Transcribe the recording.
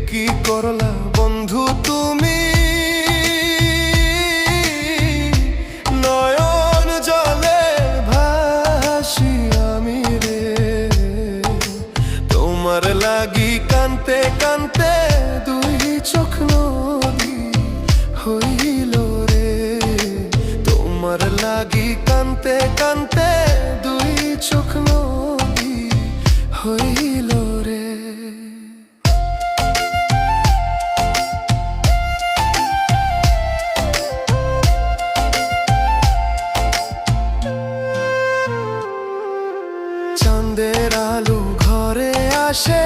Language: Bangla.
কি করলা বন্ধু তুমি, নয়ন জলে ভাসি আমি রে। তোমার লাগি কানতে কানতে দুই চোখ নদী হইল রে। তোমার লাগি কানতে কানতে দুই চোখ নদী হইল রে। চাঁদের আলো ঘরে আসে,